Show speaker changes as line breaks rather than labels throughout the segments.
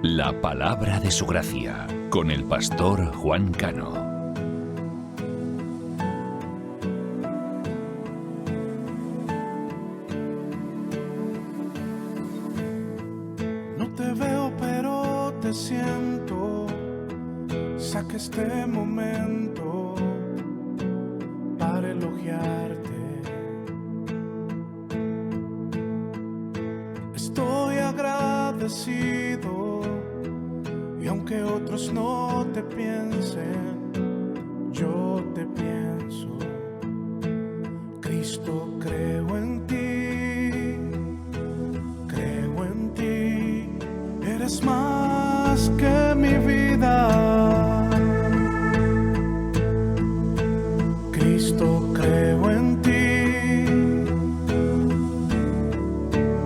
La palabra de su gracia, con el pastor Juan Cano.
No te veo, pero te siento. Saca este momento para elogiarte. Estoy agradecido, y aunque otros no te piensen, yo te pienso. Cristo, creo en ti, eres más que mi vida. Cristo, creo en ti.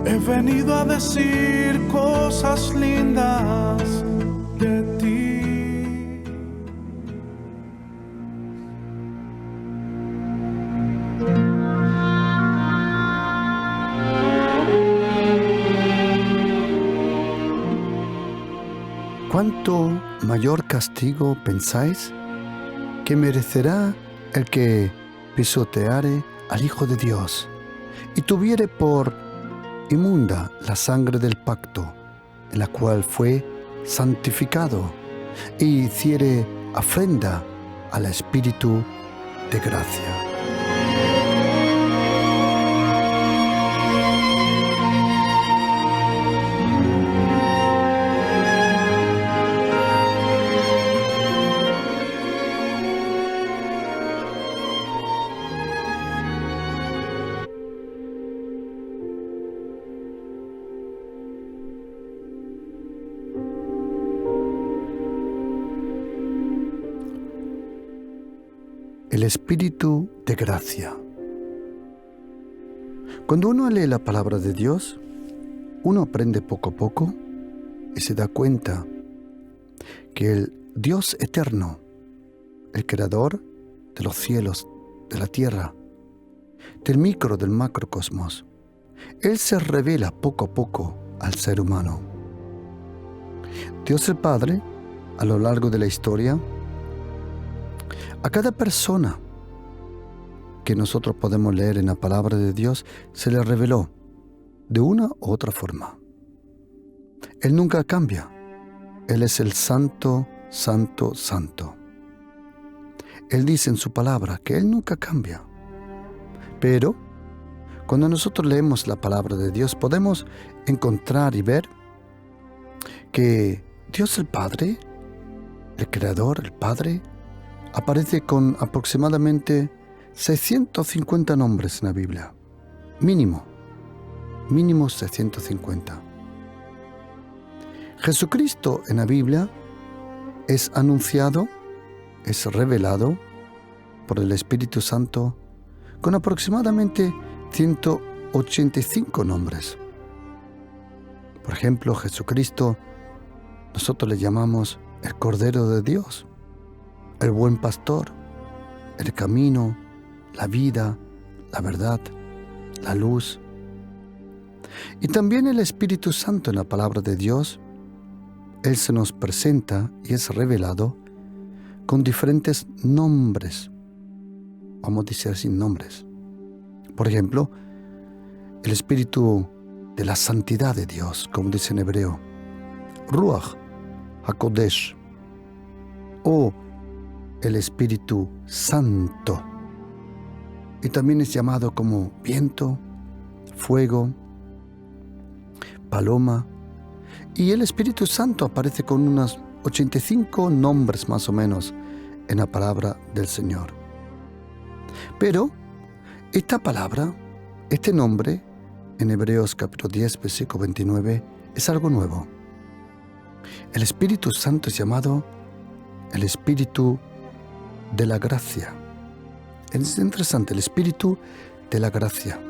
He venido a decir cosas lindas de ti.
¿Cuánto mayor castigo pensáis que merecerá el que pisoteare al Hijo de Dios y tuviere por inmunda la sangre del pacto, en la cual fue santificado, y hiciere afrenta al Espíritu de gracia? El Espíritu de gracia. Cuando uno lee la palabra de Dios, uno aprende poco a poco y se da cuenta que el Dios eterno, el creador de los cielos, de la tierra, del micro, del macrocosmos, Él se revela poco a poco al ser humano. Dios el Padre, a lo largo de la historia, a cada persona que nosotros podemos leer en la palabra de Dios se le reveló de una u otra forma. Él nunca cambia. Él es el Santo, Santo, Santo. Él dice en su palabra que Él nunca cambia. Pero cuando nosotros leemos la palabra de Dios podemos encontrar y ver que Dios el Padre, el Creador, el Padre, aparece con aproximadamente 650 nombres en la Biblia. Mínimo 650. Jesucristo en la Biblia es anunciado, es revelado por el Espíritu Santo con aproximadamente 185 nombres. Por ejemplo, Jesucristo nosotros le llamamos el Cordero de Dios, el buen pastor, el camino, la vida, la verdad, la luz. Y también el Espíritu Santo en la palabra de Dios, Él se nos presenta y es revelado con diferentes nombres. Vamos a decir así, nombres. Por ejemplo, el Espíritu de la santidad de Dios, como dice en hebreo, Ruach HaKodesh, o el Espíritu Santo. Y también es llamado como viento, fuego, paloma. Y el Espíritu Santo aparece con unos 85 nombres más o menos en la palabra del Señor. Pero esta palabra, este nombre, en Hebreos capítulo 10, versículo 29, es algo nuevo. El Espíritu Santo es llamado el Espíritu de la gracia. Es interesante, el Espíritu de la gracia.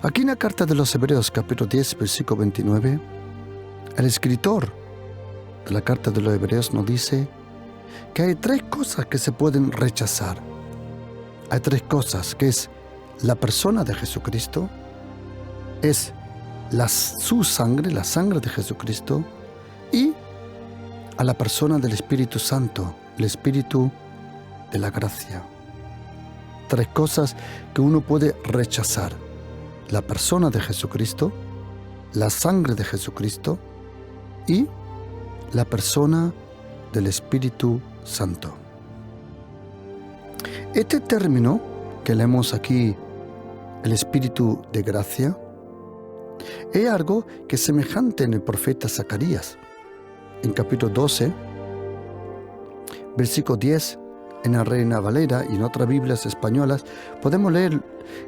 Aquí en la carta de los Hebreos, capítulo 10, versículo 29, el escritor de la carta de los Hebreos nos dice que hay tres cosas que se pueden rechazar. Hay tres cosas, que es la persona de Jesucristo, es su sangre, la sangre de Jesucristo, a la persona del Espíritu Santo, el Espíritu de la gracia. 3 cosas que uno puede rechazar: la persona de Jesucristo, la sangre de Jesucristo y la persona del Espíritu Santo. Este término que leemos aquí, el Espíritu de gracia, es algo que es semejante en el profeta Zacarías. En capítulo 12, versículo 10, en la Reina Valera y en otras Biblias españolas, podemos leer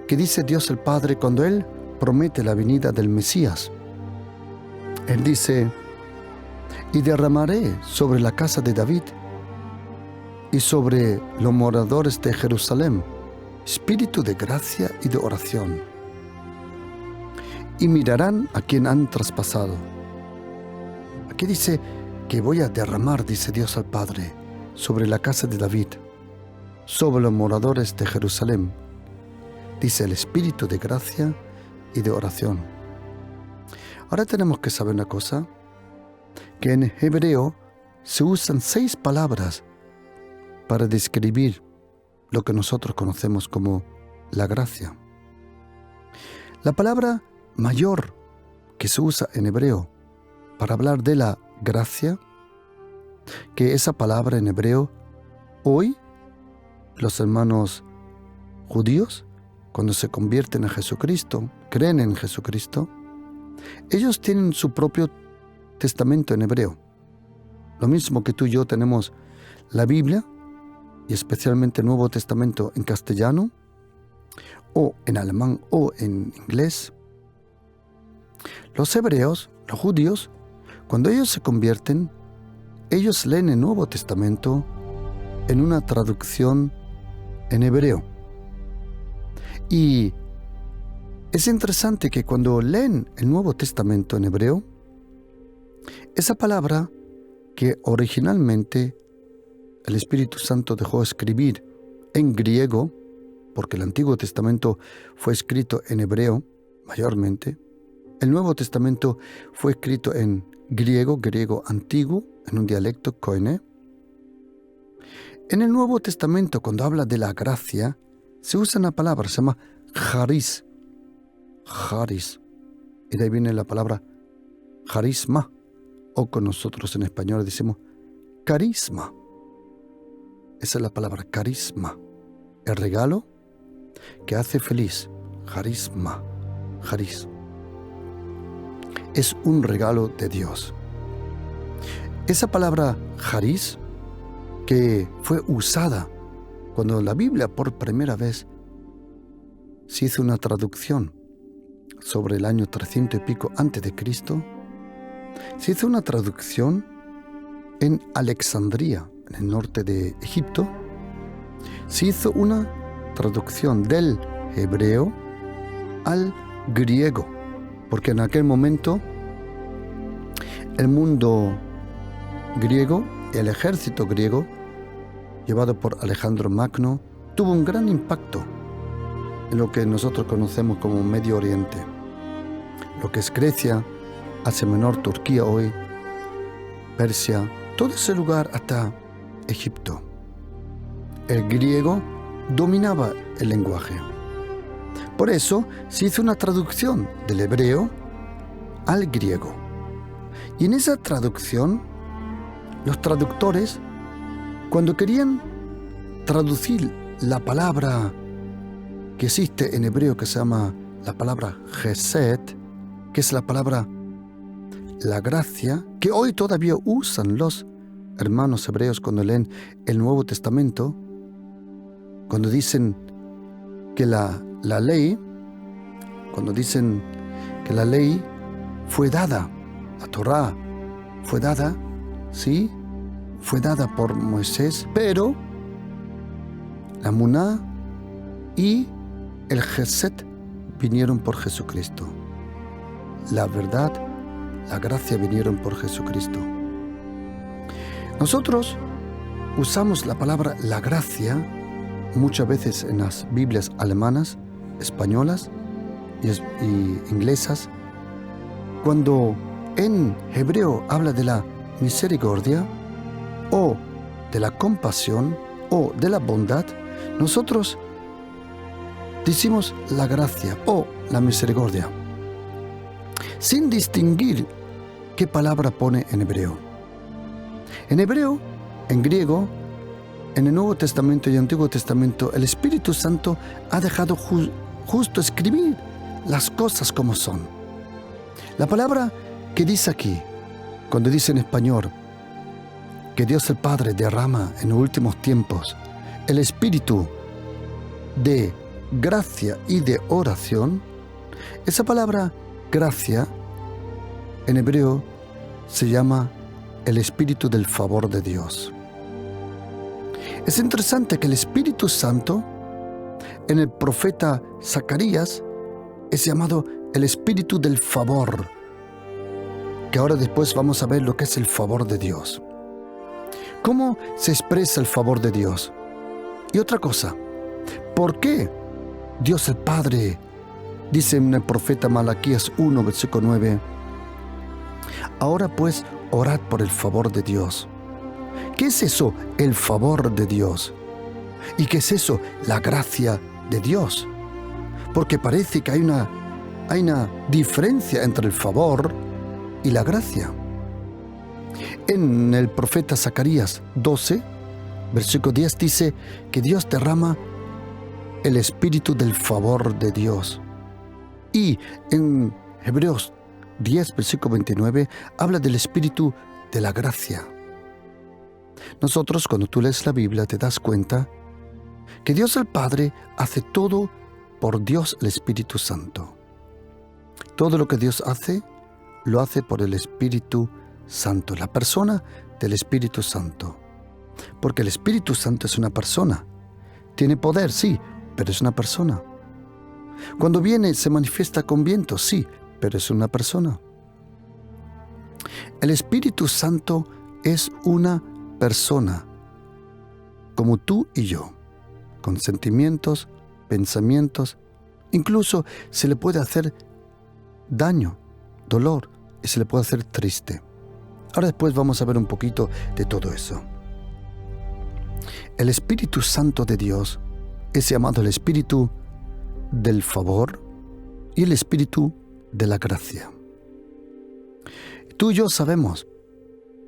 que dice Dios el Padre cuando Él promete la venida del Mesías. Él dice: y derramaré sobre la casa de David y sobre los moradores de Jerusalén espíritu de gracia y de oración. Y mirarán a quien han traspasado. Aquí dice que voy a derramar, dice Dios al Padre, sobre la casa de David, sobre los moradores de Jerusalén. Dice el espíritu de gracia y de oración. Ahora tenemos que saber una cosa, que en hebreo se usan 6 palabras para describir lo que nosotros conocemos como la gracia. La palabra mayor que se usa en hebreo para hablar de la gracia, que esa palabra en hebreo, hoy los hermanos judíos, cuando se convierten a Jesucristo, creen en Jesucristo, ellos tienen su propio testamento en hebreo. Lo mismo que tú y yo tenemos la Biblia, y especialmente el Nuevo Testamento en castellano, o en alemán, o en inglés. Los hebreos, los judíos, cuando ellos se convierten, ellos leen el Nuevo Testamento en una traducción en hebreo. Y es interesante que cuando leen el Nuevo Testamento en hebreo, esa palabra que originalmente el Espíritu Santo dejó escribir en griego, porque el Antiguo Testamento fue escrito en hebreo mayormente, el Nuevo Testamento fue escrito en griego antiguo, en un dialecto koiné. En el Nuevo Testamento, cuando habla de la gracia, se usa una palabra, se llama charis. Charis. Y de ahí viene la palabra carisma, o con nosotros en español decimos carisma. Esa es la palabra carisma. El regalo que hace feliz. Carisma. Charis. Es un regalo de Dios. Esa palabra charis, que fue usada cuando la Biblia por primera vez se hizo una traducción sobre el año 300 y pico antes de Cristo, se hizo una traducción en Alejandría, en el norte de Egipto. Se hizo una traducción del hebreo al griego, porque en aquel momento el mundo griego, el ejército griego, llevado por Alejandro Magno, tuvo un gran impacto en lo que nosotros conocemos como Medio Oriente, lo que es Grecia, Asia Menor, Turquía hoy, Persia, todo ese lugar hasta Egipto. El griego dominaba el lenguaje. Por eso se hizo una traducción del hebreo al griego. Y en esa traducción, los traductores, cuando querían traducir la palabra que existe en hebreo, que se llama la palabra Gesed, que es la palabra la gracia, que hoy todavía usan los hermanos hebreos cuando leen el Nuevo Testamento, cuando dicen que la ley, cuando dicen que la ley fue dada, la Torá fue dada, sí, fue dada por Moisés, pero la Muná y el Gesed vinieron por Jesucristo. La verdad, la gracia vinieron por Jesucristo. Nosotros usamos la palabra la gracia muchas veces en las Biblias alemanas, españolas y inglesas. Cuando en hebreo habla de la misericordia, o de la compasión o de la bondad, nosotros decimos la gracia o la misericordia, sin distinguir qué palabra pone en hebreo. En hebreo, en griego, en el Nuevo Testamento y Antiguo Testamento, el Espíritu Santo ha dejado justo escribir las cosas como son. La palabra que dice aquí, cuando dice en español que Dios el Padre derrama en los últimos tiempos el Espíritu de gracia y de oración, esa palabra gracia en hebreo se llama el Espíritu del favor de Dios. Es interesante que el Espíritu Santo en el profeta Zacarías es llamado el Espíritu del favor, que ahora después vamos a ver lo que es el favor de Dios. ¿Cómo se expresa el favor de Dios? Y otra cosa, ¿por qué Dios el Padre dice en el profeta Malaquías 1, versículo 9, ahora pues orad por el favor de Dios? ¿Qué es eso, el favor de Dios? ¿Y qué es eso, la gracia de Dios? Porque parece que hay una diferencia entre el favor y la gracia. En el profeta Zacarías 12, versículo 10 dice que Dios derrama el espíritu del favor de Dios. Y en Hebreos 10, versículo 29, habla del espíritu de la gracia. Nosotros, cuando tú lees la Biblia, te das cuenta que Dios el Padre hace todo por Dios el Espíritu Santo. Todo lo que Dios hace, lo hace por el Espíritu Santo, la persona del Espíritu Santo. Porque el Espíritu Santo es una persona. Tiene poder, sí, pero es una persona. Cuando viene, se manifiesta con viento, sí, pero es una persona. El Espíritu Santo es una persona, como tú y yo, con sentimientos, pensamientos, incluso se le puede hacer daño, dolor, y se le puede hacer triste. Ahora después vamos a ver un poquito de todo eso. El Espíritu Santo de Dios es llamado el Espíritu del favor y el Espíritu de la gracia. Tú y yo sabemos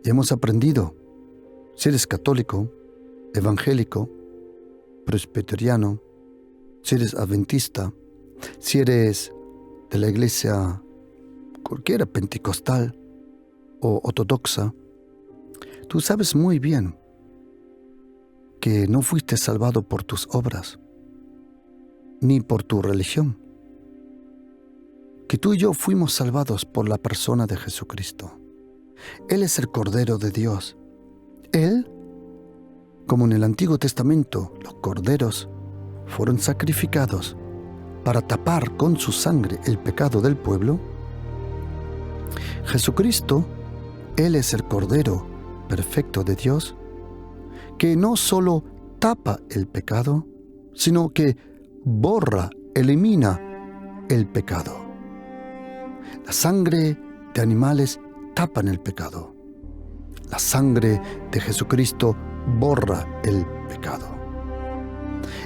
y hemos aprendido, si eres católico, evangélico, presbiteriano, si eres adventista, si eres de la iglesia cualquiera, pentecostal o ortodoxa, tú sabes muy bien que no fuiste salvado por tus obras, ni por tu religión, que tú y yo fuimos salvados por la persona de Jesucristo. Él es el Cordero de Dios. Él, como en el Antiguo Testamento, los corderos fueron sacrificados para tapar con su sangre el pecado del pueblo, Jesucristo, Él es el Cordero perfecto de Dios, que no solo tapa el pecado, sino que borra, elimina el pecado. La sangre de animales tapan el pecado. La sangre de Jesucristo borra el pecado.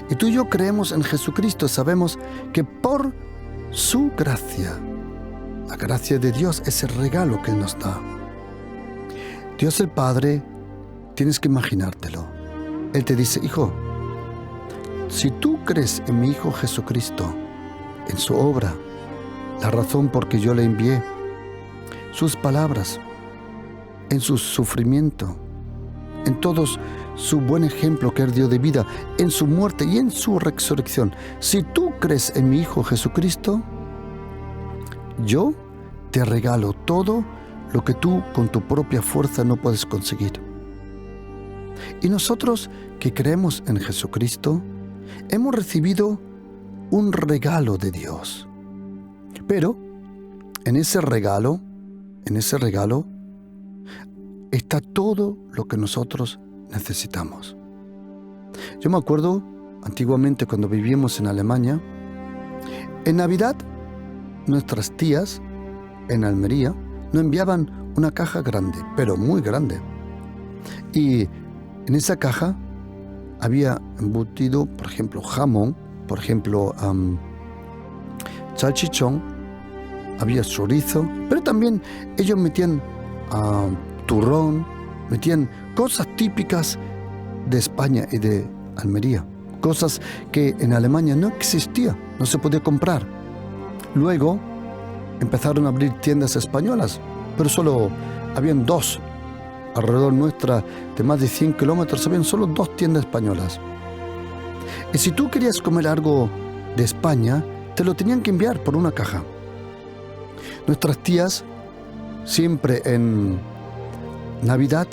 Y tú y yo creemos en Jesucristo, sabemos que por su gracia, la gracia de Dios es el regalo que Él nos da. Dios el Padre, tienes que imaginártelo. Él te dice, hijo, si tú crees en mi Hijo Jesucristo, en su obra, la razón por que yo le envié, sus palabras, en su sufrimiento, en todos su buen ejemplo que Él dio de vida, en su muerte y en su resurrección. Si tú crees en mi Hijo Jesucristo, yo te regalo todo lo que tú con tu propia fuerza no puedes conseguir. Y nosotros que creemos en Jesucristo, hemos recibido un regalo de Dios. Pero en ese regalo está todo lo que nosotros necesitamos. Yo me acuerdo antiguamente cuando vivíamos en Alemania, en Navidad nuestras tías en Almería nos enviaban una caja grande, pero muy grande. Y en esa caja había embutido, por ejemplo, jamón, por ejemplo, salchichón, había chorizo, pero también ellos metían turrón, metían cosas típicas de España y de Almería, cosas que en Alemania no existía, no se podía comprar. Luego empezaron a abrir tiendas españolas, pero solo habían 2. Alrededor nuestra, de más de 100 kilómetros, habían solo 2 tiendas españolas. Y si tú querías comer algo de España, te lo tenían que enviar por una caja. Nuestras tías, siempre en Navidad,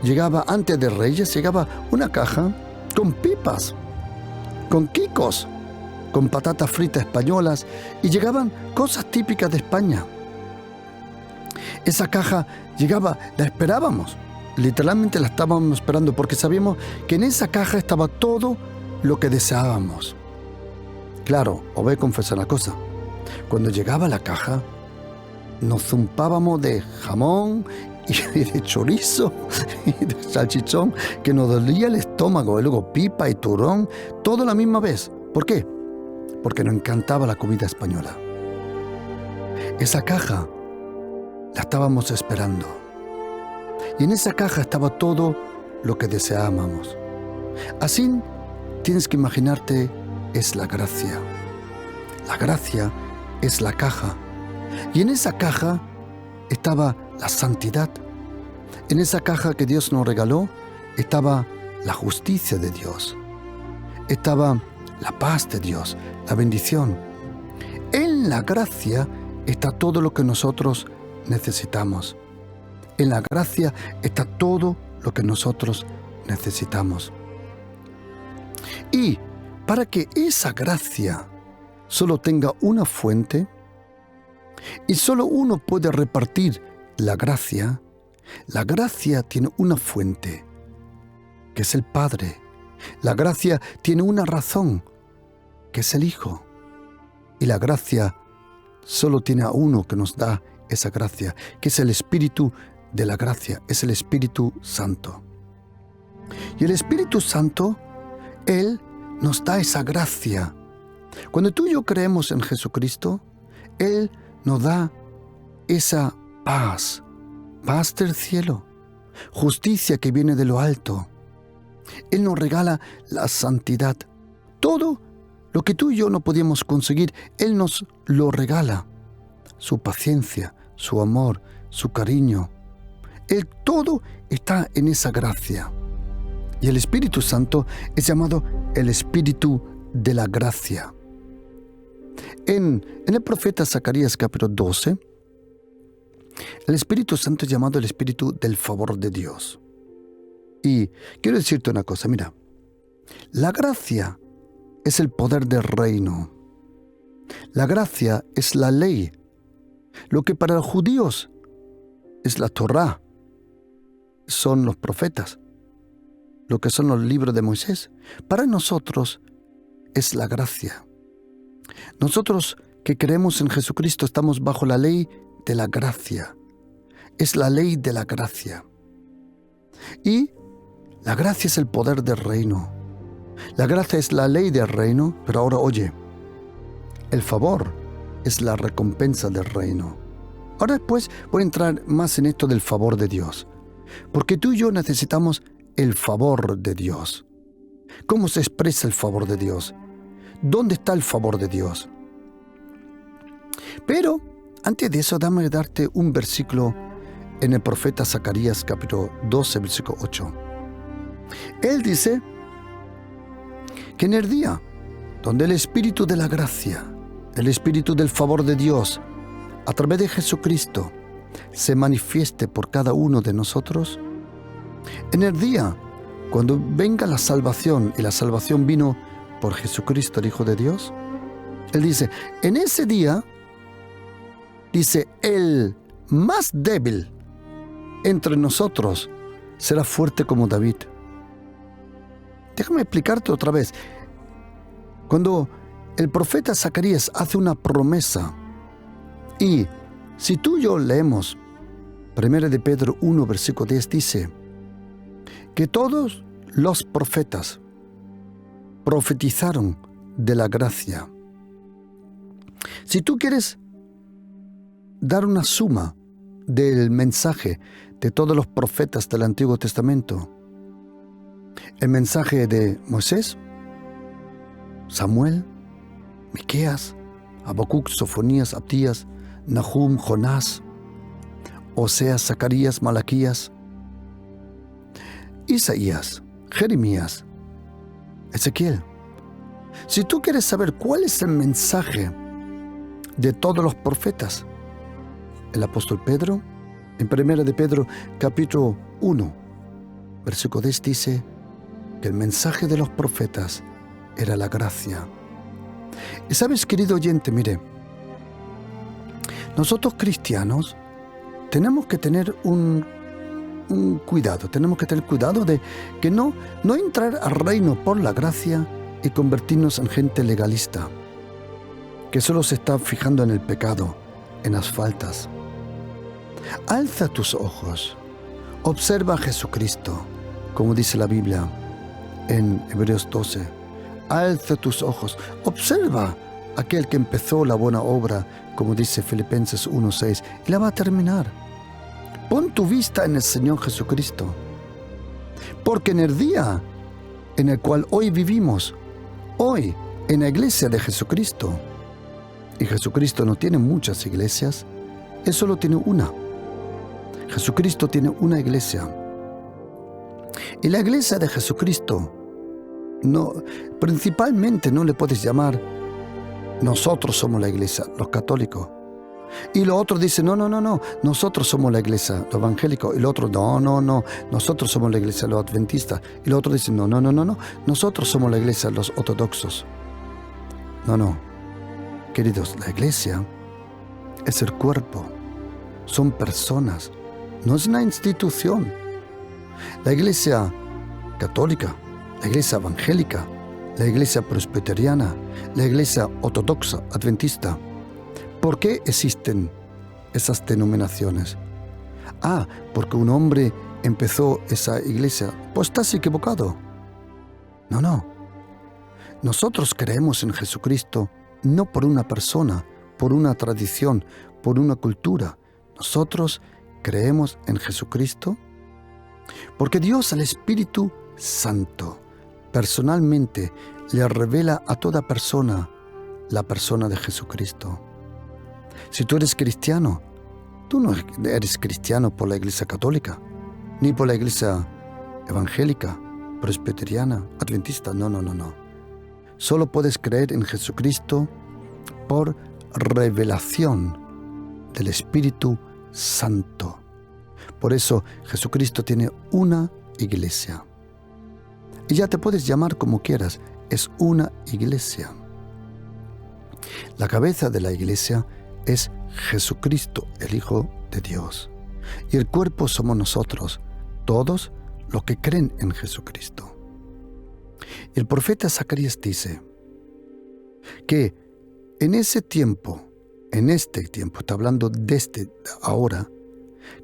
llegaba, antes de Reyes, llegaba una caja con pipas, con quicos, con patatas fritas españolas, y llegaban cosas típicas de España. Esa caja llegaba, la esperábamos, literalmente la estábamos esperando, porque sabíamos que en esa caja estaba todo lo que deseábamos. Claro, os voy a confesar una cosa, cuando llegaba la caja, nos zumpábamos de jamón y de chorizo y de salchichón, que nos dolía el estómago, y luego pipa y turrón, todo a la misma vez. ¿Por qué? Porque nos encantaba la comida española. Esa caja la estábamos esperando. Y en esa caja estaba todo lo que deseábamos. Así tienes que imaginarte, es la gracia. La gracia es la caja. Y en esa caja estaba la santidad. En esa caja que Dios nos regaló estaba la justicia de Dios. Estaba la paz de Dios, la bendición. En la gracia está todo lo que nosotros necesitamos. En la gracia está todo lo que nosotros necesitamos. Y para que esa gracia solo tenga una fuente, y solo uno puede repartir la gracia tiene una fuente, que es el Padre. La gracia tiene una razón, que es el Hijo. Y la gracia solo tiene a uno que nos da esa gracia, que es el Espíritu de la gracia, es el Espíritu Santo. Y el Espíritu Santo, Él nos da esa gracia. Cuando tú y yo creemos en Jesucristo, Él nos da esa paz, paz del cielo, justicia que viene de lo alto. Él nos regala la santidad. Todo lo que tú y yo no podíamos conseguir, Él nos lo regala. Su paciencia, su amor, su cariño. Él todo está en esa gracia. Y el Espíritu Santo es llamado el Espíritu de la gracia. En el profeta Zacarías capítulo 12, el Espíritu Santo es llamado el Espíritu del favor de Dios. Y quiero decirte una cosa, mira, la gracia es el poder del reino. La gracia es la ley. Lo que para los judíos es la Torá, son los profetas, lo que son los libros de Moisés. Para nosotros es la gracia. Nosotros que creemos en Jesucristo estamos bajo la ley de la gracia. Es la ley de la gracia. Y la gracia es el poder del reino. La gracia es la ley del reino, pero ahora oye, el favor es la recompensa del reino. Ahora después voy a entrar más en esto del favor de Dios, porque tú y yo necesitamos el favor de Dios. ¿Cómo se expresa el favor de Dios? ¿Dónde está el favor de Dios? Pero antes de eso, dame darte un versículo en el profeta Zacarías capítulo 12, versículo 8. Él dice que en el día donde el Espíritu de la gracia, el Espíritu del favor de Dios, a través de Jesucristo, se manifieste por cada uno de nosotros, en el día cuando venga la salvación, y la salvación vino por Jesucristo, el Hijo de Dios, Él dice, en ese día, dice, el más débil entre nosotros será fuerte como David. Déjame explicarte otra vez. Cuando el profeta Zacarías hace una promesa, y si tú y yo leemos 1 de Pedro 1, versículo 10, dice que todos los profetas profetizaron de la gracia. Si tú quieres dar una suma del mensaje de todos los profetas del Antiguo Testamento, el mensaje de Moisés, Samuel, Miqueas, Habacuc, Sofonías, Abdías, Nahum, Jonás, Oseas, Zacarías, Malaquías, Isaías, Jeremías, Ezequiel. Si tú quieres saber cuál es el mensaje de todos los profetas, el apóstol Pedro, en 1 de Pedro, capítulo 1, versículo 10, dice que el mensaje de los profetas era la gracia. Y sabes, querido oyente, mire, nosotros cristianos tenemos que tener un cuidado, tenemos que tener cuidado de que no entrar al reino por la gracia y convertirnos en gente legalista, que solo se está fijando en el pecado, en las faltas. Alza tus ojos, observa a Jesucristo, como dice la Biblia en Hebreos 12. Alza tus ojos, observa a aquel que empezó la buena obra, como dice Filipenses 1:6, y la va a terminar. Pon tu vista en el Señor Jesucristo, porque en el día en el cual hoy vivimos, hoy en la iglesia de Jesucristo, y Jesucristo no tiene muchas iglesias, Él solo tiene una. Jesucristo tiene una iglesia. Y la iglesia de Jesucristo, principalmente no le puedes llamar nosotros somos la iglesia, los católicos. Y los otros dicen, no, nosotros somos la iglesia, los evangélicos. Y los otros, no, nosotros somos la iglesia, los adventistas. Y los otros dicen, no, nosotros somos la iglesia, los ortodoxos. No, queridos, la iglesia es el cuerpo, son personas, no es una institución. La iglesia católica, la iglesia evangélica, la iglesia presbiteriana, la iglesia ortodoxa, adventista. ¿Por qué existen esas denominaciones? Porque un hombre empezó esa iglesia. Pues estás equivocado. No. Nosotros creemos en Jesucristo no por una persona, por una tradición, por una cultura. Nosotros creemos en Jesucristo porque Dios, el Espíritu Santo, personalmente le revela a toda persona la persona de Jesucristo. Si tú eres cristiano, tú no eres cristiano por la iglesia católica, ni por la iglesia evangélica, presbiteriana, adventista. No. Solo puedes creer en Jesucristo por revelación del Espíritu Santo. Por eso Jesucristo tiene una iglesia. Y ya te puedes llamar como quieras, es una iglesia. La cabeza de la iglesia es Jesucristo, el Hijo de Dios. Y el cuerpo somos nosotros, todos los que creen en Jesucristo. El profeta Zacarías dice que en este tiempo, está hablando desde ahora,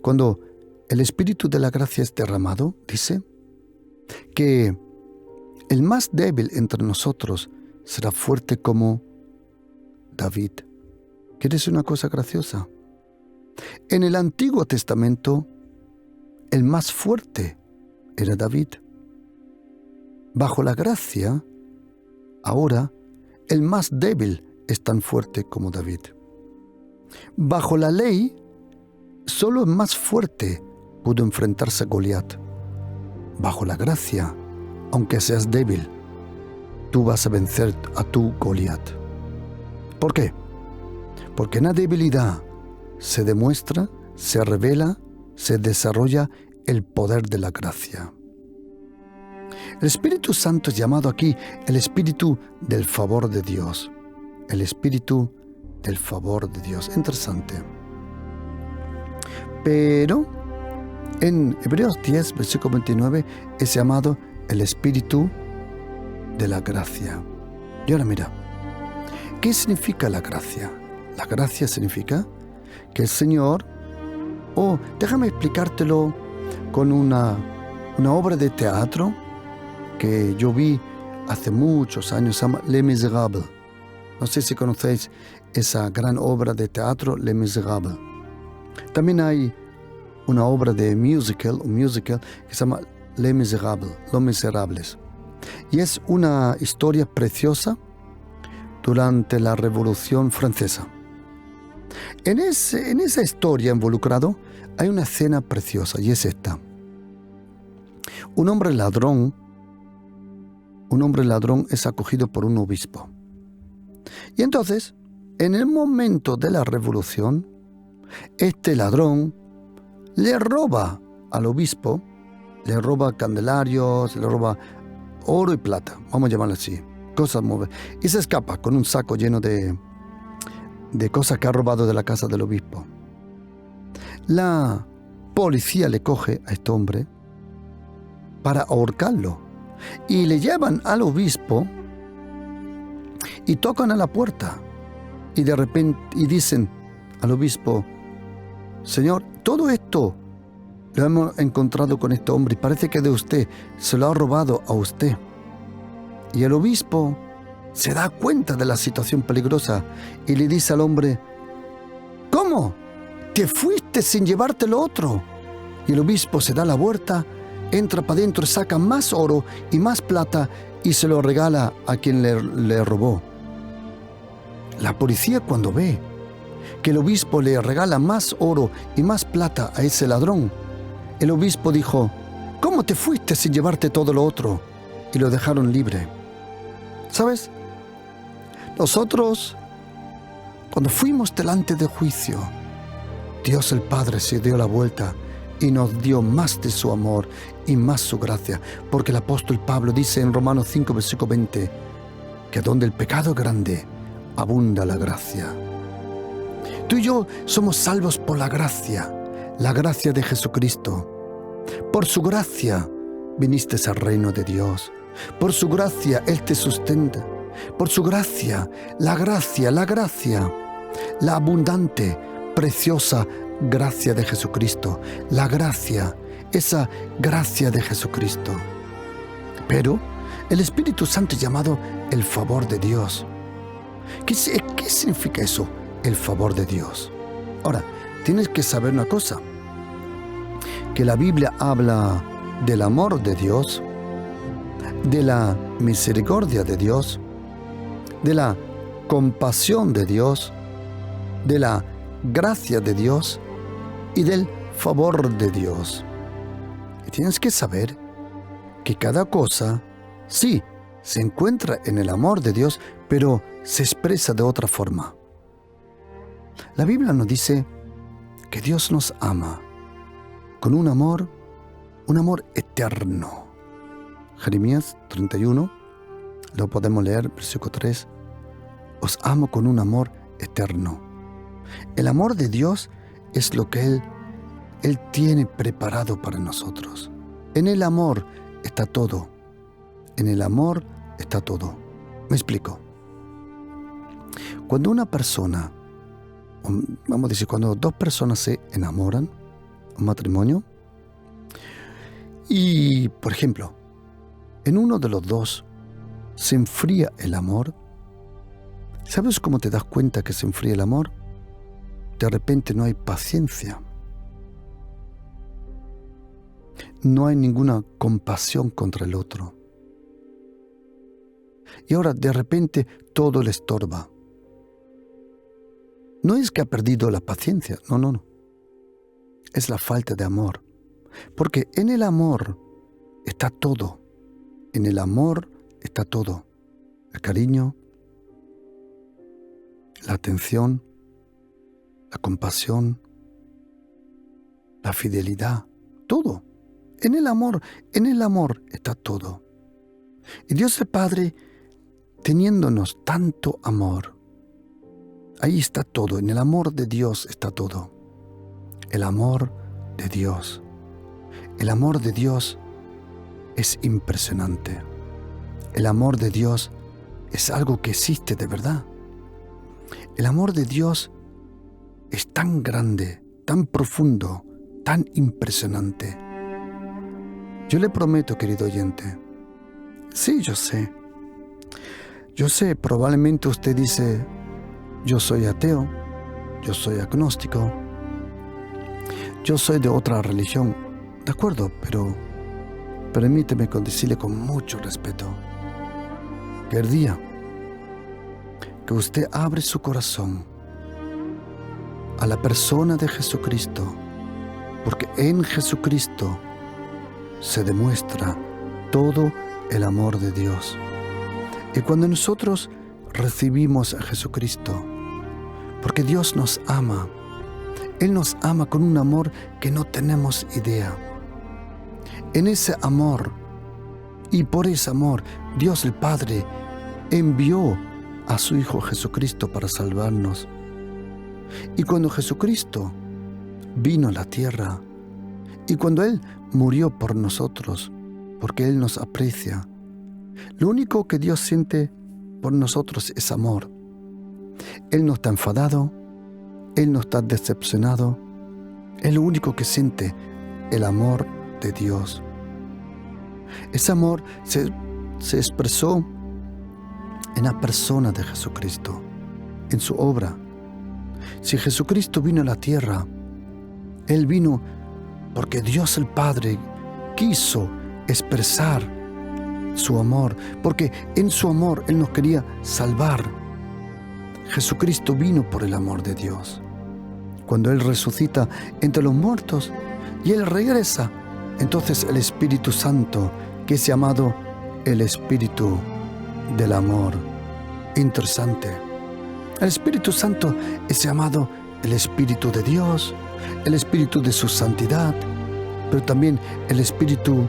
cuando el Espíritu de la gracia es derramado, dice que el más débil entre nosotros será fuerte como David. ¿Quieres una cosa graciosa? En el Antiguo Testamento, el más fuerte era David. Bajo la gracia, ahora, el más débil es tan fuerte como David. Bajo la ley, solo el más fuerte pudo enfrentarse a Goliat. Bajo la gracia, aunque seas débil, tú vas a vencer a tu Goliat. ¿Por qué? Porque en la debilidad se demuestra, se revela, se desarrolla el poder de la gracia. El Espíritu Santo es llamado aquí el Espíritu del favor de Dios. El Espíritu del favor de Dios. Interesante. Pero en Hebreos 10, versículo 29, es llamado el Espíritu de la gracia. Y ahora mira, ¿qué significa la gracia? La gracia significa que el Señor, déjame explicártelo con una una obra de teatro que yo vi hace muchos años, se llama Les Misérables. No sé si conocéis esa gran obra de teatro, Les Misérables. También hay una obra de un musical que se llama Les Misérables, Los Miserables. Y es una historia preciosa durante la Revolución Francesa. En esa historia involucrado hay una escena preciosa y es esta. Un hombre ladrón es acogido por un obispo. Y entonces, en el momento de la revolución, este ladrón le roba al obispo, le roba candelarios, le roba oro y plata, vamos a llamarlo así, cosas móviles, y se escapa con un saco lleno de cosas que ha robado de la casa del obispo. La policía le coge a este hombre para ahorcarlo y le llevan al obispo y tocan a la puerta y de repente dicen al obispo: Señor, todo esto lo hemos encontrado con este hombre y parece que de usted, se lo ha robado a usted. Y el obispo se da cuenta de la situación peligrosa y le dice al hombre: ¿cómo? ¿Te fuiste sin llevarte lo otro? Y el obispo se da la vuelta, entra para adentro, saca más oro y más plata y se lo regala a quien le robó. La policía, cuando ve que el obispo le regala más oro y más plata a ese ladrón, el obispo dijo: ¿cómo te fuiste sin llevarte todo lo otro? Y lo dejaron libre. ¿Sabes? Nosotros, cuando fuimos delante del juicio, Dios el Padre se dio la vuelta y nos dio más de su amor y más su gracia, porque el apóstol Pablo dice en Romanos 5, versículo 20, que donde el pecado es grande, abunda la gracia. Tú y yo somos salvos por la gracia de Jesucristo. Por su gracia viniste al reino de Dios. Por su gracia Él te sustenta. Por su gracia, la abundante, preciosa gracia de Jesucristo. La gracia, esa gracia de Jesucristo. Pero el Espíritu Santo es llamado el favor de Dios. ¿Qué significa eso? El favor de Dios. Ahora, tienes que saber una cosa, que la Biblia habla del amor de Dios, de la misericordia de Dios, de la compasión de Dios, de la gracia de Dios y del favor de Dios. Y tienes que saber que cada cosa, sí, se encuentra en el amor de Dios, pero se expresa de otra forma. La Biblia nos dice que Dios nos ama con un amor eterno. Jeremías 31, lo podemos leer, versículo 3. Os amo con un amor eterno. El amor de Dios es lo que Él tiene preparado para nosotros. En el amor está todo. En el amor está todo. Me explico. Cuando una persona, vamos a decir, cuando dos personas se enamoran, un matrimonio, y, por ejemplo, en uno de los dos se enfría el amor, ¿sabes cómo te das cuenta que se enfría el amor? De repente no hay paciencia. No hay ninguna compasión contra el otro. Y ahora de repente todo le estorba. No es que ha perdido la paciencia, no. Es la falta de amor. Porque en el amor está todo. En el amor está todo. El cariño, la atención, la compasión, la fidelidad, todo. En el amor está todo. Y Dios el Padre, teniéndonos tanto amor, ahí está todo. En el amor de Dios está todo. El amor de Dios. El amor de Dios es impresionante. El amor de Dios es algo que existe de verdad. El amor de Dios es tan grande, tan profundo, tan impresionante. Yo le prometo, querido oyente, sí, yo sé, probablemente usted dice, yo soy ateo, yo soy agnóstico, yo soy de otra religión, de acuerdo, pero permíteme decirle con mucho respeto que el día que usted abre su corazón a la persona de Jesucristo, porque en Jesucristo se demuestra todo el amor de Dios. Y cuando nosotros recibimos a Jesucristo, porque Dios nos ama, Él nos ama con un amor que no tenemos idea. En ese amor, y por ese amor, Dios el Padre envió a su Hijo Jesucristo para salvarnos. Y cuando Jesucristo vino a la tierra, y cuando Él murió por nosotros, porque Él nos aprecia, lo único que Dios siente por nosotros es amor. Él no está enfadado, Él no está decepcionado, es lo único que siente, el amor de Dios. Ese amor se expresó en la persona de Jesucristo, en su obra. Si Jesucristo vino a la tierra, Él vino porque Dios el Padre quiso expresar su amor, porque en su amor Él nos quería salvar. Jesucristo vino por el amor de Dios. Cuando Él resucita entre los muertos y Él regresa, entonces el Espíritu Santo, que es llamado el Espíritu del amor. Interesante. El Espíritu Santo es llamado el Espíritu de Dios, el Espíritu de su santidad, pero también el Espíritu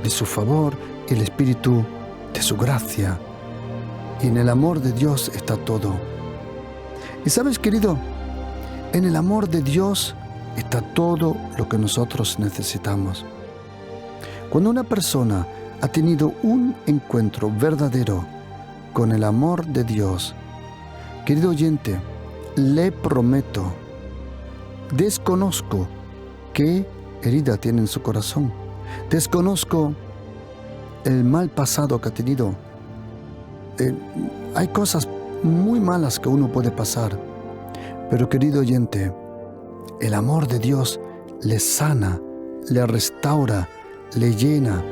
de su favor y el Espíritu de su gracia. Y en el amor de Dios está todo. Y sabes, querido, en el amor de Dios está todo lo que nosotros necesitamos. Cuando una persona ha tenido un encuentro verdadero con el amor de Dios, querido oyente, le prometo, desconozco qué herida tiene en su corazón, desconozco el mal pasado que ha tenido. Hay cosas muy malas que uno puede pasar, pero querido oyente, el amor de Dios le sana, le restaura, le llena,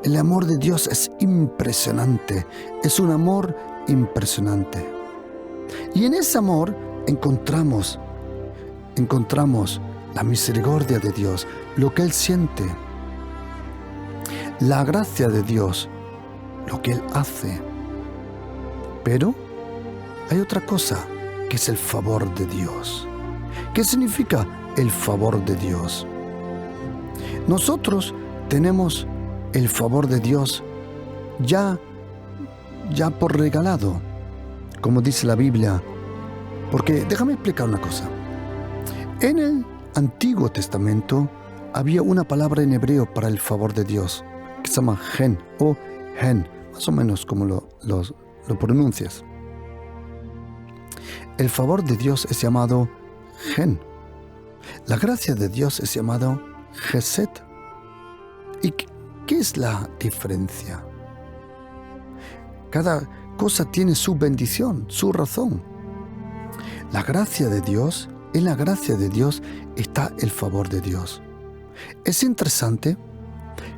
el amor de Dios es impresionante, es un amor impresionante. Y en ese amor encontramos la misericordia de Dios, lo que Él siente, la gracia de Dios, lo que Él hace. Pero hay otra cosa, que es el favor de Dios. ¿Qué significa el favor de Dios? Nosotros tenemos el favor de Dios ya por regalado, como dice la Biblia. Porque déjame explicar una cosa. En el Antiguo Testamento había una palabra en hebreo para el favor de Dios, que se llama gen o hen, más o menos como lo pronuncias. El favor de Dios es llamado gen. La gracia de Dios es llamado gesed. ¿Y qué es la diferencia? Cada cosa tiene su bendición, su razón. La gracia de Dios, en la gracia de Dios está el favor de Dios. Es interesante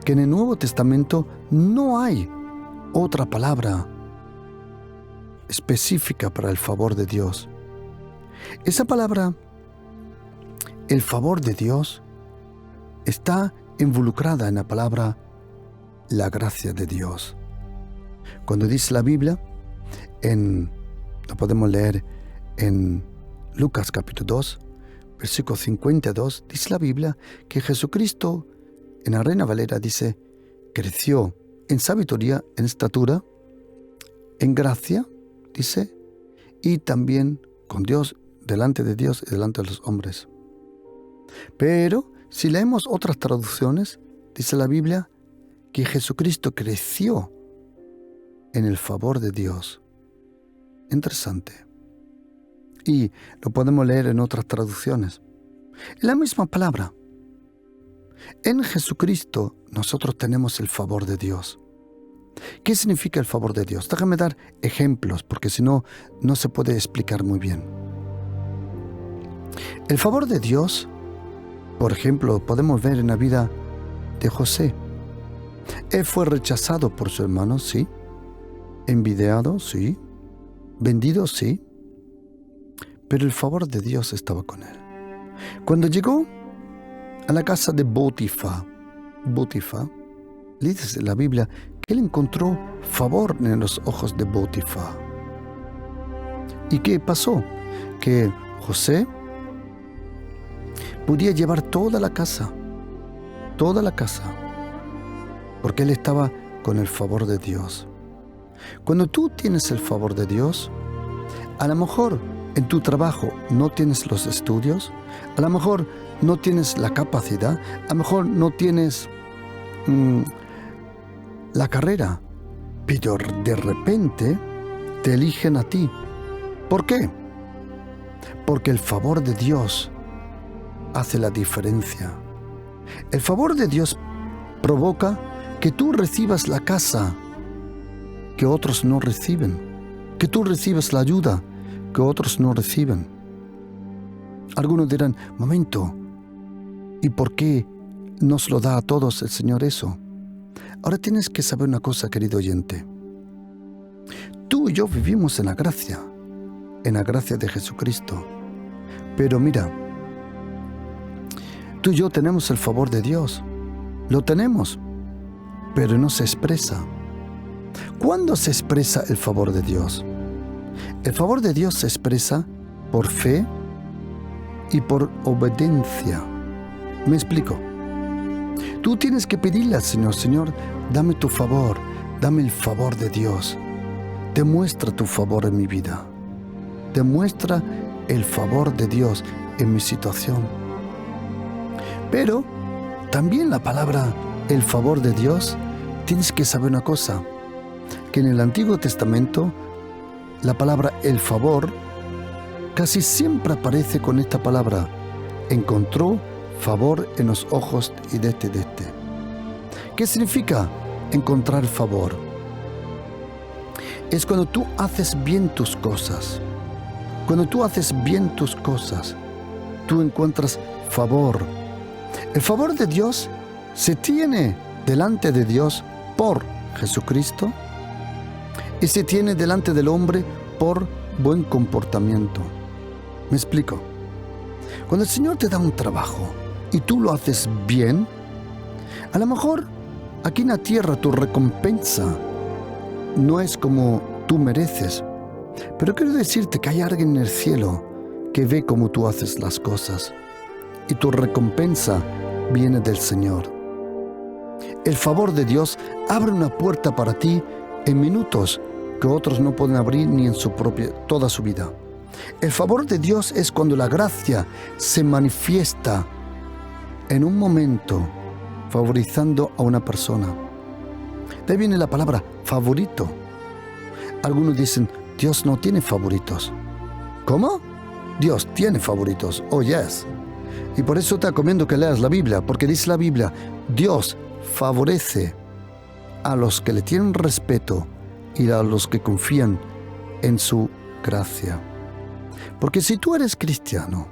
que en el Nuevo Testamento no hay otra palabra específica para el favor de Dios. Esa palabra, el favor de Dios, está involucrada en la palabra la gracia de Dios. Cuando dice la Biblia, lo podemos leer en Lucas capítulo 2, versículo 52, dice la Biblia que Jesucristo, en la Reina Valera dice, creció en sabiduría, en estatura, en gracia, dice, y también con Dios, delante de Dios y delante de los hombres. Pero si leemos otras traducciones, dice la Biblia que Jesucristo creció en el favor de Dios. Interesante. Y lo podemos leer en otras traducciones. Es la misma palabra. En Jesucristo nosotros tenemos el favor de Dios. ¿Qué significa el favor de Dios? Déjame dar ejemplos, porque si no, no se puede explicar muy bien. El favor de Dios, por ejemplo, podemos ver en la vida de José. Él fue rechazado por su hermano, sí. Envidiado, sí. Vendido, sí. Pero el favor de Dios estaba con él. Cuando llegó a la casa de Potifar, dice la Biblia que él encontró favor en los ojos de Potifar. ¿Y qué pasó? Que José podía llevar toda la casa, porque él estaba con el favor de Dios. Cuando tú tienes el favor de Dios, a lo mejor en tu trabajo no tienes los estudios, a lo mejor no tienes la capacidad, a lo mejor no tienes la carrera, pero de repente te eligen a ti. ¿Por qué? Porque el favor de Dios hace la diferencia. El favor de Dios provoca que tú recibas la casa que otros no reciben, que tú recibas la ayuda que otros no reciben. Algunos dirán, momento, ¿y por qué nos lo da a todos el Señor eso? Ahora tienes que saber una cosa, querido oyente. Tú y yo vivimos en la gracia de Jesucristo. Pero mira, tú y yo tenemos el favor de Dios. Lo tenemos, pero no se expresa. ¿Cuándo se expresa el favor de Dios? El favor de Dios se expresa por fe y por obediencia. ¿Me explico? Tú tienes que pedirle al Señor, Señor, dame tu favor, dame el favor de Dios. Demuestra tu favor en mi vida. Demuestra el favor de Dios en mi situación. Pero también la palabra el favor de Dios, tienes que saber una cosa, que en el Antiguo Testamento la palabra el favor casi siempre aparece con esta palabra. Encontró favor en los ojos y de este. ¿Qué significa encontrar favor? Es cuando tú haces bien tus cosas. Cuando tú haces bien tus cosas, tú encuentras favor. El favor de Dios se tiene delante de Dios por Jesucristo y se tiene delante del hombre por buen comportamiento. ¿Me explico? Cuando el Señor te da un trabajo y tú lo haces bien, a lo mejor aquí en la tierra tu recompensa no es como tú mereces, pero quiero decirte que hay alguien en el cielo que ve cómo tú haces las cosas y tu recompensa viene del Señor. El favor de Dios abre una puerta para ti en minutos que otros no pueden abrir ni en toda su vida. El favor de Dios es cuando la gracia se manifiesta en un momento favorizando a una persona. De ahí viene la palabra favorito. Algunos dicen, Dios no tiene favoritos. ¿Cómo? Dios tiene favoritos. Oh, yes. Y por eso te recomiendo que leas la Biblia, porque dice la Biblia, Dios favorece a los que le tienen respeto y a los que confían en su gracia. Porque si tú eres cristiano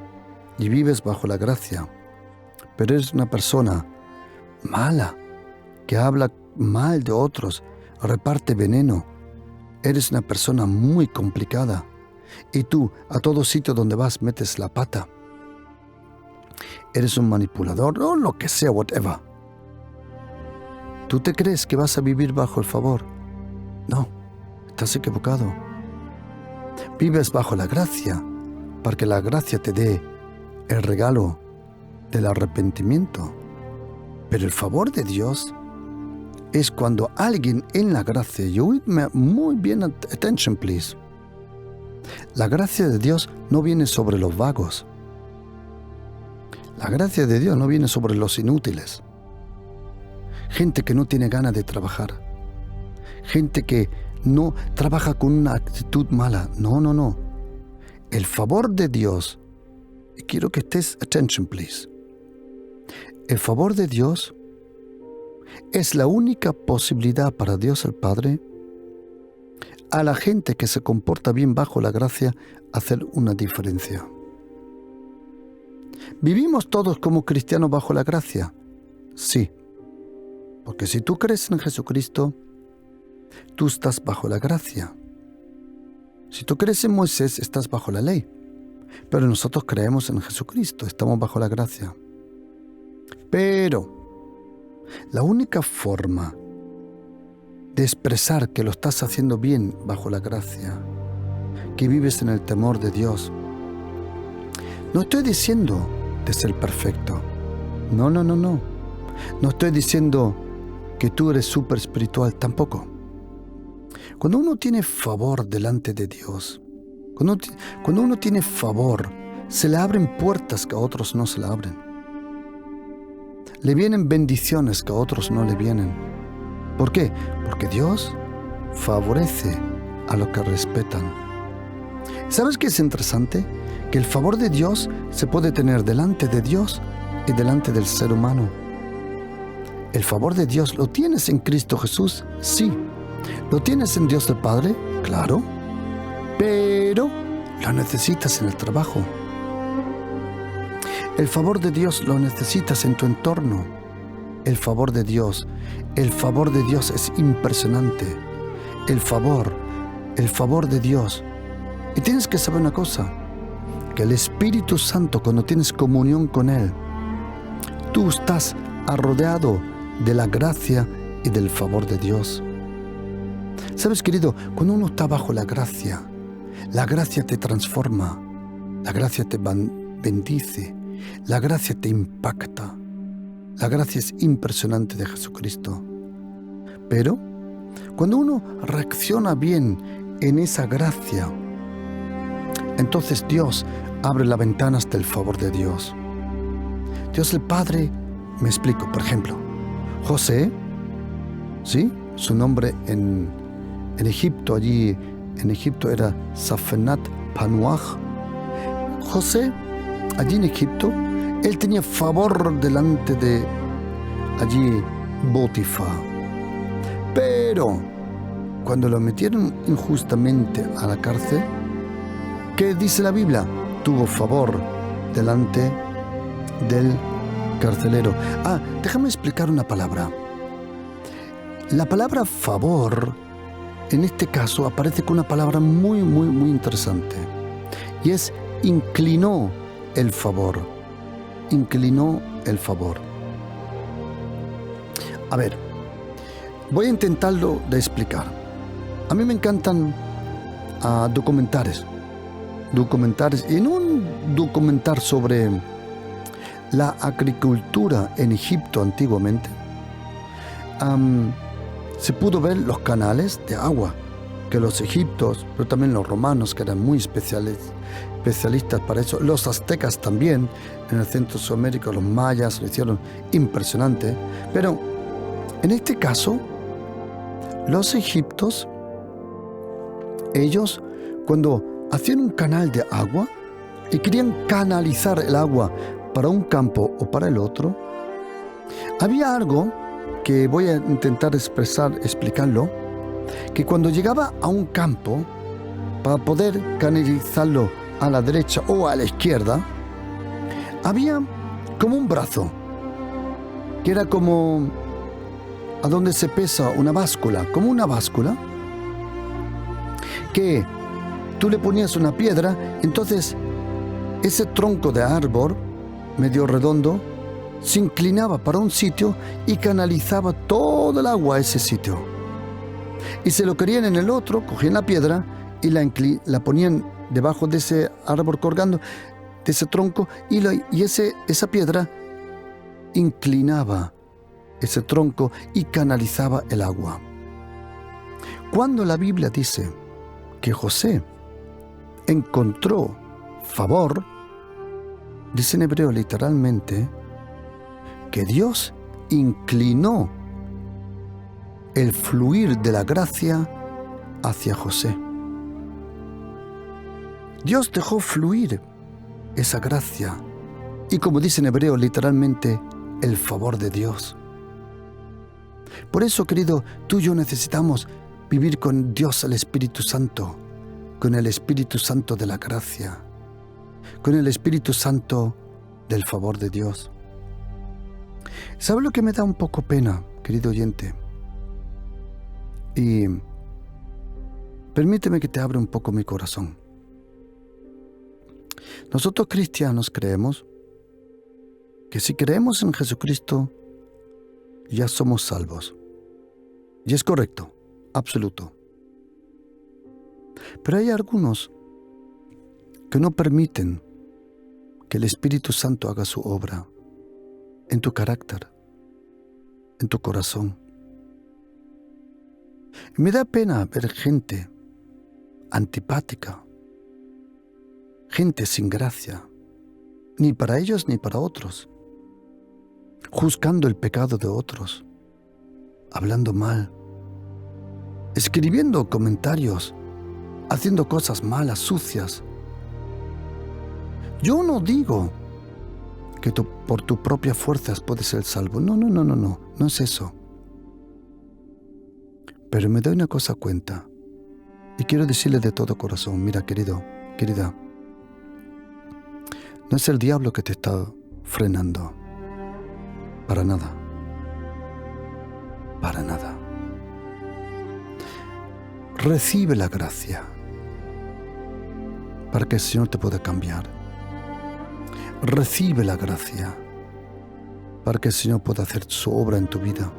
y vives bajo la gracia, pero eres una persona mala, que habla mal de otros, reparte veneno, eres una persona muy complicada y tú a todo sitio donde vas metes la pata, eres un manipulador o lo que sea, whatever. ¿Tú te crees que vas a vivir bajo el favor? No, estás equivocado. Vives bajo la gracia, para que la gracia te dé el regalo del arrepentimiento. Pero el favor de Dios es cuando alguien en la gracia, y oídme muy bien, attention please. La gracia de Dios no viene sobre los vagos. La gracia de Dios no viene sobre los inútiles. Gente que no tiene ganas de trabajar. Gente que no trabaja con una actitud mala. No. El favor de Dios, y quiero que estés, attention please. el favor de Dios es la única posibilidad para Dios el Padre, a la gente que se comporta bien bajo la gracia, hacer una diferencia. ¿Vivimos todos como cristianos bajo la gracia? Sí. Porque si tú crees en Jesucristo, tú estás bajo la gracia. Si tú crees en Moisés, estás bajo la ley. Pero nosotros creemos en Jesucristo, estamos bajo la gracia. Pero la única forma de expresar que lo estás haciendo bien bajo la gracia, que vives en el temor de Dios, no estoy diciendo de ser perfecto. No. No estoy diciendo que tú eres súper espiritual, tampoco. Cuando uno tiene favor delante de Dios, cuando uno tiene favor, se le abren puertas que a otros no se le abren. Le vienen bendiciones que a otros no le vienen. ¿Por qué? Porque Dios favorece a los que respetan. ¿Sabes qué es interesante? Que el favor de Dios se puede tener delante de Dios y delante del ser humano. ¿El favor de Dios lo tienes en Cristo Jesús? Sí. ¿Lo tienes en Dios el Padre? Claro. Pero lo necesitas en el trabajo. El favor de Dios lo necesitas en tu entorno. El favor de Dios es impresionante. El favor de Dios. Y tienes que saber una cosa, que el Espíritu Santo, cuando tienes comunión con Él, tú estás rodeado de la gracia y del favor de Dios. ¿Sabes, querido? Cuando uno está bajo la gracia te transforma, la gracia te bendice, la gracia te impacta. La gracia es impresionante de Jesucristo. Pero cuando uno reacciona bien en esa gracia, entonces Dios abre las ventanas del favor de Dios. Dios el Padre, me explico, por ejemplo, José, ¿sí? Su nombre en Egipto, allí en Egipto era Safenat Panuach. José, allí en Egipto, él tenía favor delante de allí Potifar. Pero cuando lo metieron injustamente a la cárcel, ¿qué dice la Biblia? Tuvo favor delante del carcelero. Déjame explicar una palabra. La palabra favor, en este caso, aparece con una palabra muy interesante. Y es inclinó el favor. Inclinó el favor. A ver, voy a intentarlo de explicar. A mí me encantan documentales. Y en un documental sobre la agricultura en Egipto antiguamente, se pudo ver los canales de agua que los egipcios, pero también los romanos, que eran muy especialistas para eso, los aztecas también, en el centro de Sudamérica, los mayas lo hicieron impresionante. Pero en este caso, los egipcios, ellos cuando hacían un canal de agua y querían canalizar el agua para un campo o para el otro, había algo que voy a intentar explicarlo, que cuando llegaba a un campo, para poder canalizarlo a la derecha o a la izquierda, había como un brazo, que era como a donde se pesa una báscula, como una báscula, que tú le ponías una piedra, entonces ese tronco de árbol, medio redondo, se inclinaba para un sitio y canalizaba todo el agua a ese sitio. Y si lo querían en el otro, cogían la piedra y la ponían debajo de ese árbol colgando, de ese tronco, y esa piedra inclinaba ese tronco y canalizaba el agua. Cuando la Biblia dice que José encontró favor, dice en hebreo literalmente que Dios inclinó el fluir de la gracia hacia José. Dios dejó fluir esa gracia y, como dice en hebreo literalmente, el favor de Dios. Por eso, querido, tú y yo necesitamos vivir con Dios el Espíritu Santo, con el Espíritu Santo de la gracia, con el Espíritu Santo del favor de Dios. ¿Sabes lo que me da un poco pena, querido oyente? Y permíteme que te abra un poco mi corazón. Nosotros cristianos creemos que si creemos en Jesucristo, ya somos salvos. Y es correcto, absoluto. Pero hay algunos que no permiten que el Espíritu Santo haga su obra en tu carácter, en tu corazón. Y me da pena ver gente antipática, gente sin gracia, ni para ellos ni para otros, juzgando el pecado de otros, hablando mal, escribiendo comentarios, haciendo cosas malas, sucias. Yo no digo que tú, por tus propias fuerzas puedes ser salvo. No es eso. Pero me doy una cosa cuenta y quiero decirle de todo corazón, mira, querido, querida, no es el diablo que te está frenando. Para nada. Para nada. Recibe la gracia para que el Señor te pueda cambiar. Recibe la gracia para que el Señor pueda hacer su obra en tu vida.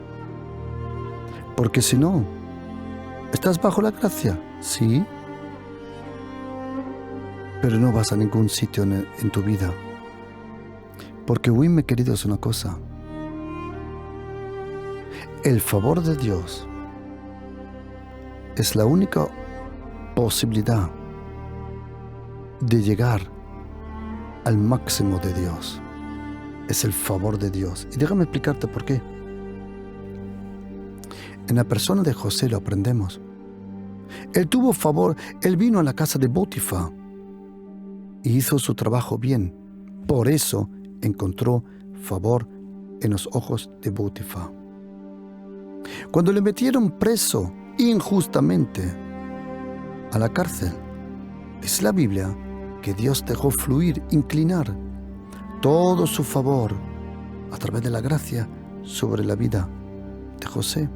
Porque si no, ¿estás bajo la gracia? Sí. Pero no vas a ningún sitio en tu vida. Porque oíme, querido, es una cosa. El favor de Dios es la única posibilidad de llegar al máximo de Dios. Es el favor de Dios. Y déjame explicarte por qué. En la persona de José lo aprendemos. Él tuvo favor, él vino a la casa de Potifar y hizo su trabajo bien. Por eso encontró favor en los ojos de Potifar. Cuando le metieron preso injustamente a la cárcel, dice la Biblia que Dios dejó fluir, inclinar todo su favor a través de la gracia sobre la vida de José.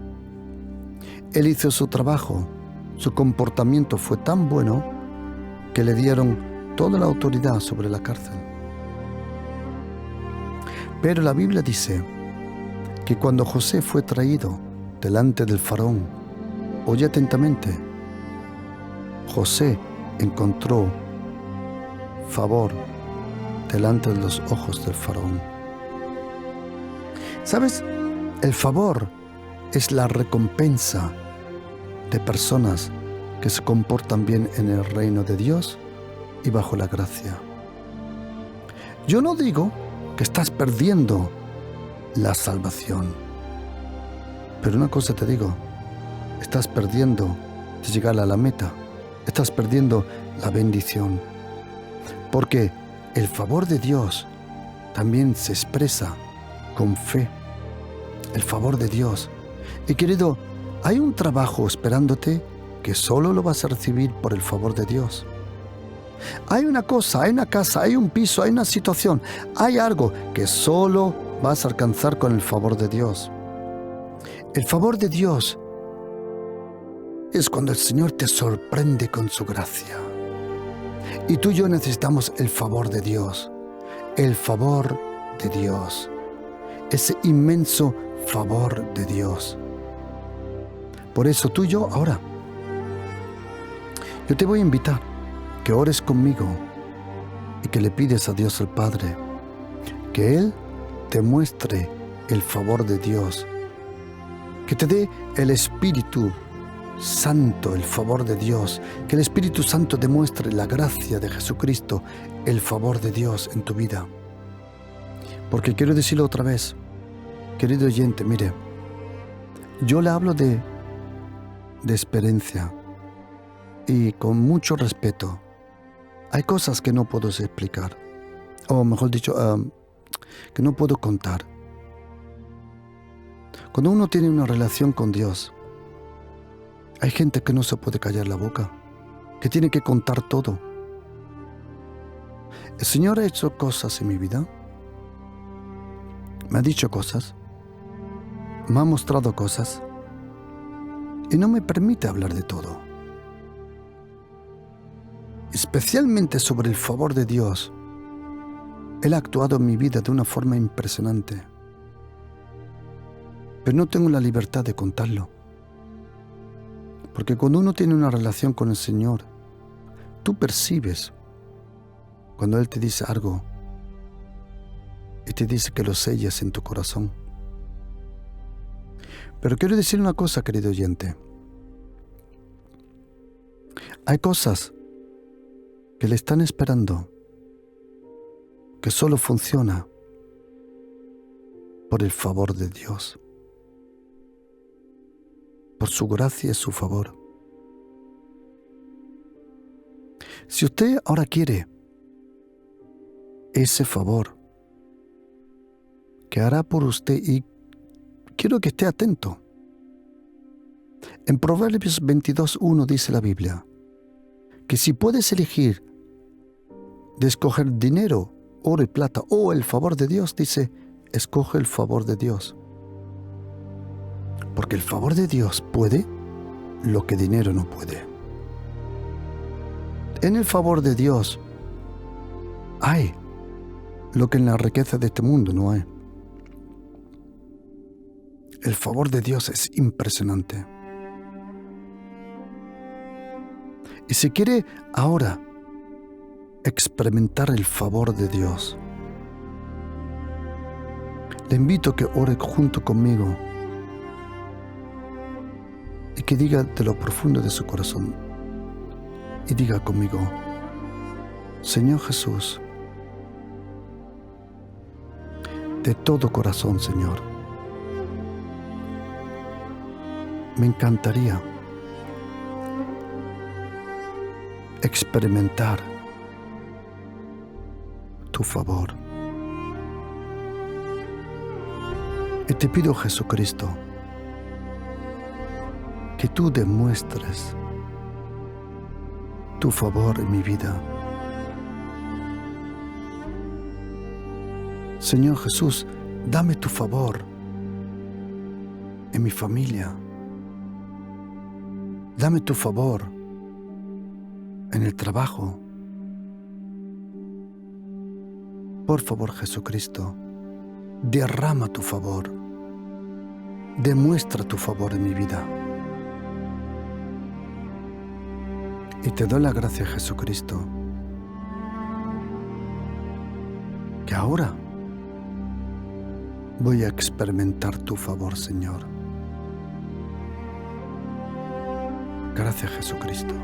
Él hizo su trabajo, su comportamiento fue tan bueno que le dieron toda la autoridad sobre la cárcel. Pero la Biblia dice que cuando José fue traído delante del faraón, oye atentamente, José encontró favor delante de los ojos del faraón. ¿Sabes? El favor es la recompensa de personas que se comportan bien en el reino de Dios y bajo la gracia. Yo no digo que estás perdiendo la salvación, pero una cosa te digo, estás perdiendo de llegar a la meta, estás perdiendo la bendición, porque el favor de Dios también se expresa con fe, el favor de Dios. Y querido, hay un trabajo esperándote que solo lo vas a recibir por el favor de Dios. Hay una cosa, hay una casa, hay un piso, hay una situación, hay algo que solo vas a alcanzar con el favor de Dios. El favor de Dios es cuando el Señor te sorprende con su gracia. Y tú y yo necesitamos el favor de Dios. El favor de Dios. Ese inmenso favor de Dios. Por eso tú y yo ahora, yo te voy a invitar que ores conmigo y que le pides a Dios el Padre que Él te muestre el favor de Dios, que te dé el Espíritu Santo, el favor de Dios, que el Espíritu Santo demuestre la gracia de Jesucristo, el favor de Dios en tu vida. Porque quiero decirlo otra vez, querido oyente, mire, yo le hablo de experiencia y con mucho respeto. Hay cosas que no puedo explicar, o mejor dicho, que no puedo contar, Cuando uno tiene una relación con Dios, hay gente que no se puede callar la boca, que tiene que contar todo. El Señor ha hecho cosas en mi vida, me ha dicho cosas, me ha mostrado cosas y no me permite hablar de todo. Especialmente sobre el favor de Dios, Él ha actuado en mi vida de una forma impresionante, pero no tengo la libertad de contarlo. Porque cuando uno tiene una relación con el Señor, tú percibes cuando Él te dice algo y te dice que lo sellas en tu corazón. Pero quiero decir una cosa, querido oyente. Hay cosas que le están esperando, que solo funciona por el favor de Dios, por su gracia y su favor. Si usted ahora quiere ese favor que hará por usted, y quiero que esté atento. En Proverbios 22:1 dice la Biblia que si puedes elegir de escoger dinero, oro y plata o el favor de Dios, dice, escoge el favor de Dios. Porque el favor de Dios puede lo que dinero no puede. En el favor de Dios hay lo que en la riqueza de este mundo no hay. El favor de Dios es impresionante. Y si quiere ahora experimentar el favor de Dios, le invito a que ore junto conmigo y que diga de lo profundo de su corazón, y diga conmigo: Señor Jesús, de todo corazón, Señor, me encantaría experimentar tu favor. Y te pido, Jesucristo, que tú demuestres tu favor en mi vida. Señor Jesús, dame tu favor en mi familia. Dame tu favor en el trabajo. Por favor, Jesucristo, derrama tu favor. Demuestra tu favor en mi vida. Y te doy la gracia, Jesucristo, que ahora voy a experimentar tu favor, Señor. Gracias, Jesucristo.